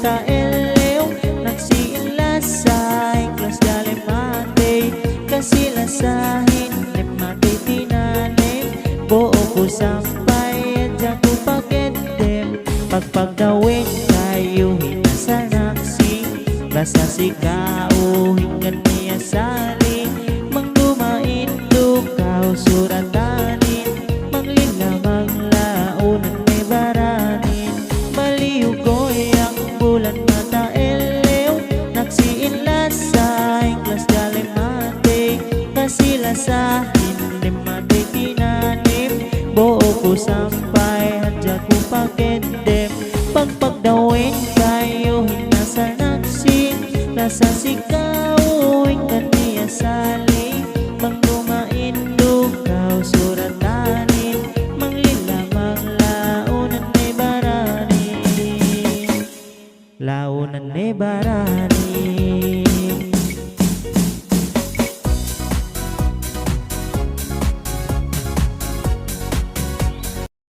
mata elew nagsiinlasay klas galimate kasilasahin limate tinanim buo ko sampay at ko pagedem pagpagdawin kayo hinasa naksi basa sikao hinggan niya sali mangdumain dukaw suratanin manglilamang launan may baranin baliw ko'y ang bulan mata elew nagsiinlasay klas galimate kasilasahin limate tinanim buo ko sampay hadya ko pagedem pagpagdawin kayo hinasa naksing nasa sikaw hinggan niya sali mangdumain dukaw suratanin manglilamang launan may baranin launan may baranin